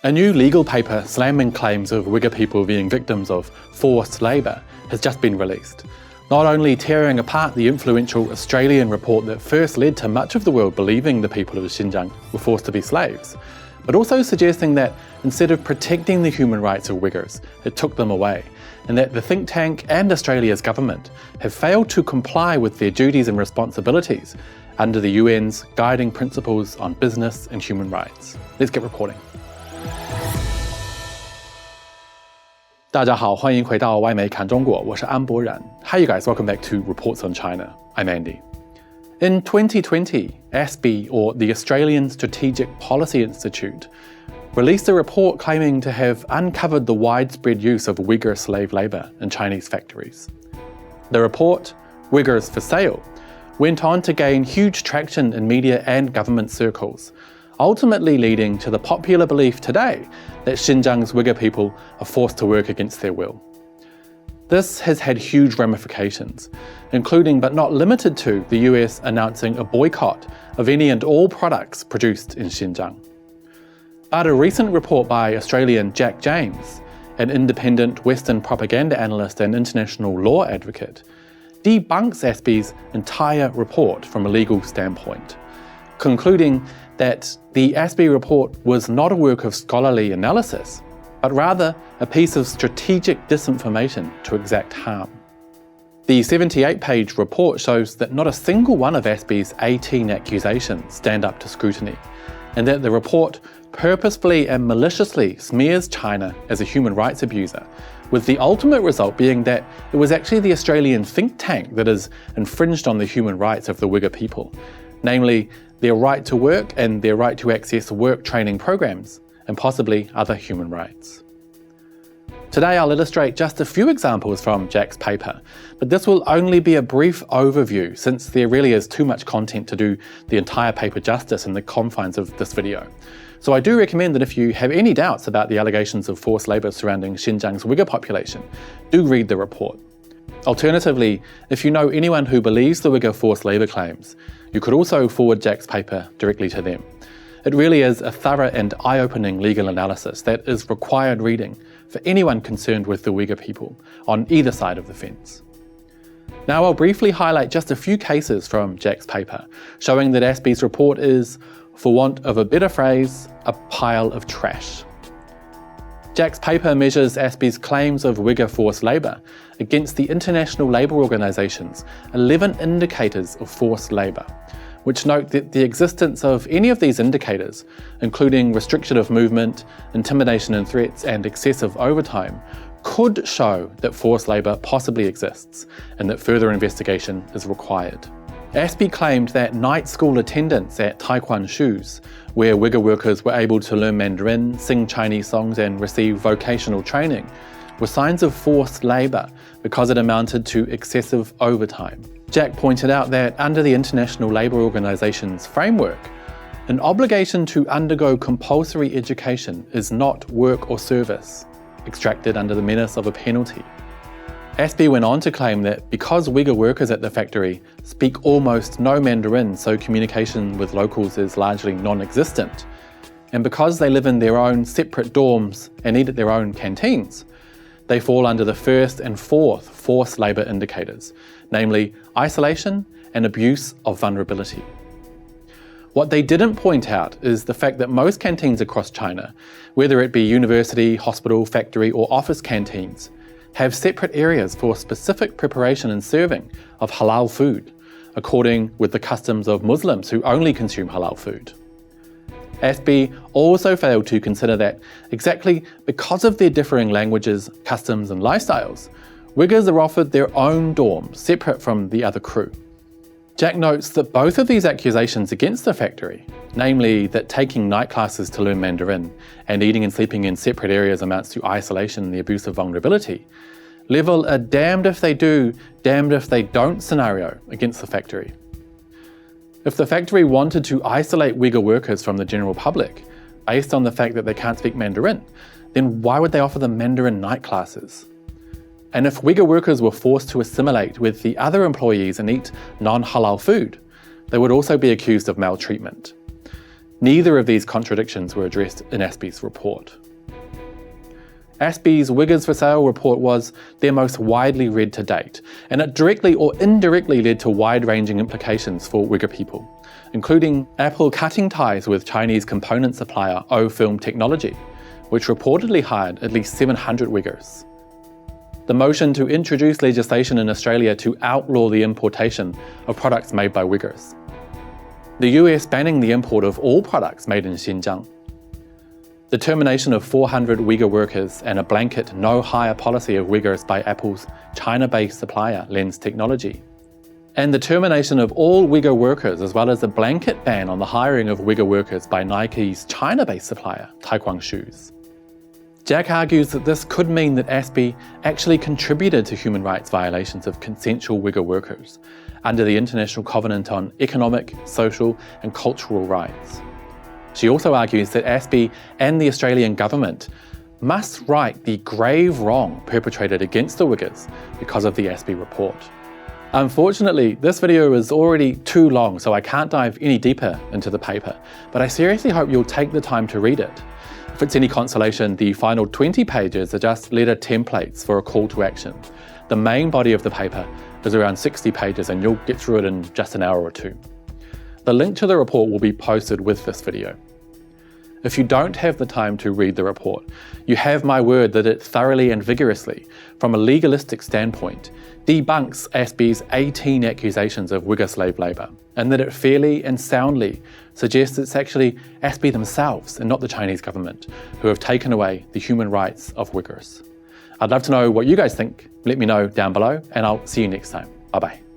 A new legal paper slamming claims of Uyghur people being victims of forced labour has just been released, not only tearing apart the influential Australian report that first led to much of the world believing the people of Xinjiang were forced to be slaves, but also suggesting that instead of protecting the human rights of Uyghurs, it took them away, and that the think tank and Australia's government have failed to comply with their duties and responsibilities under the UN's guiding principles on business and human rights. Let's get reporting. 大家好，欢迎回到外媒看中国，我是安博然。Hi you guys, welcome back to Reports on China. I'm Andy. In 2020, ASPI, or the Australian Strategic Policy Institute, released a report claiming to have uncovered the widespread use of Uygur slave labour in Chinese factories. The report, Uyghurs for Sale, went on to gain huge traction in media and government circles, ultimately leading to the popular belief today that Xinjiang's Uyghur people are forced to work against their will. This has had huge ramifications, including but not limited to the US announcing a boycott of any and all products produced in Xinjiang. But a recent report by Australian Jaq James, an independent Western propaganda analyst and international law advocate, debunks ASPI's entire report from a legal standpoint, concluding that the ASPI report was not a work of scholarly analysis, but rather a piece of strategic disinformation to exact harm. The 78-page report shows that not a single one of ASPI's 18 accusations stand up to scrutiny, and that the report purposefully and maliciously smears China as a human rights abuser, with the ultimate result being that it was actually the Australian think tank that has infringed on the human rights of the Uyghur people, namely their right to work and their right to access work training programs, and possibly other human rights. Today I'll illustrate just a few examples from Jaq's paper, but this will only be a brief overview since there really is too much content to do the entire paper justice in the confines of this video. So I do recommend that if you have any doubts about the allegations of forced labour surrounding Xinjiang's Uyghur population, do read the report. Alternatively, if you know anyone who believes the Uyghur forced labour claims, you could also forward Jaq's paper directly to them. It really is a thorough and eye-opening legal analysis that is required reading for anyone concerned with the Uyghur people on either side of the fence. Now I'll briefly highlight just a few cases from Jaq's paper, showing that ASPI's report is, for want of a better phrase, a pile of trash. Jaq's paper measures ASPI's claims of Uyghur forced labour against the International Labour Organization's 11 indicators of forced labour, which note that the existence of any of these indicators, including restriction of movement, intimidation and threats, and excessive overtime, could show that forced labour possibly exists and that further investigation is required. ASPI claimed that night school attendance at Taekwondo Shoes, where Uyghur workers were able to learn Mandarin, sing Chinese songs and receive vocational training, were signs of forced labour because it amounted to excessive overtime. Jaq pointed out that under the International Labour Organization's framework, an obligation to undergo compulsory education is not work or service, extracted under the menace of a penalty. ASPI went on to claim that because Uyghur workers at the factory speak almost no Mandarin, so communication with locals is largely non-existent, and because they live in their own separate dorms and eat at their own canteens, they fall under the first and fourth forced labour indicators, namely isolation and abuse of vulnerability. What they didn't point out is the fact that most canteens across China, whether it be university, hospital, factory or office canteens, have separate areas for specific preparation and serving of halal food, according with the customs of Muslims who only consume halal food. ASPI also failed to consider that exactly because of their differing languages, customs and lifestyles, Uyghurs are offered their own dorms separate from the other crew. Jaq notes that both of these accusations against the factory, namely that taking night classes to learn Mandarin and eating and sleeping in separate areas amounts to isolation and the abuse of vulnerability, level a damned if they do, damned if they don't scenario against the factory. If the factory wanted to isolate Uyghur workers from the general public based on the fact that they can't speak Mandarin, then why would they offer them Mandarin night classes? And if Uyghur workers were forced to assimilate with the other employees and eat non-halal food, they would also be accused of maltreatment. Neither of these contradictions were addressed in ASPI's report. ASPI's Uyghurs for Sale report was their most widely read to date, and it directly or indirectly led to wide-ranging implications for Uyghur people, including Apple cutting ties with Chinese component supplier O-Film Technology, which reportedly hired at least 700 Uyghurs. The motion to introduce legislation in Australia to outlaw the importation of products made by Uyghurs. The US banning the import of all products made in Xinjiang. The termination of 400 Uyghur workers and a blanket no-hire policy of Uyghurs by Apple's China-based supplier Lens Technology. And the termination of all Uyghur workers, as well as a blanket ban on the hiring of Uyghur workers by Nike's China-based supplier, Taekwang Shoes. Jaq argues that this could mean that ASPI actually contributed to human rights violations of consensual Uyghur workers under the International Covenant on Economic, Social and Cultural Rights. She also argues that ASPI and the Australian government must right the grave wrong perpetrated against the Uyghurs because of the ASPI report. Unfortunately, this video is already too long, so I can't dive any deeper into the paper, but I seriously hope you'll take the time to read it. If it's any consolation, the final 20 pages are just letter templates for a call to action. The main body of the paper is around 60 pages and you'll get through it in just an hour or two. The link to the report will be posted with this video. If you don't have the time to read the report, you have my word that it thoroughly and vigorously, from a legalistic standpoint, debunks ASPI's 18 accusations of Uygur slave labour, and that it fairly and soundly suggests it's actually ASPI themselves and not the Chinese government who have taken away the human rights of Uyghurs. I'd love to know what you guys think. Let me know down below, and I'll see you next time. Bye-bye.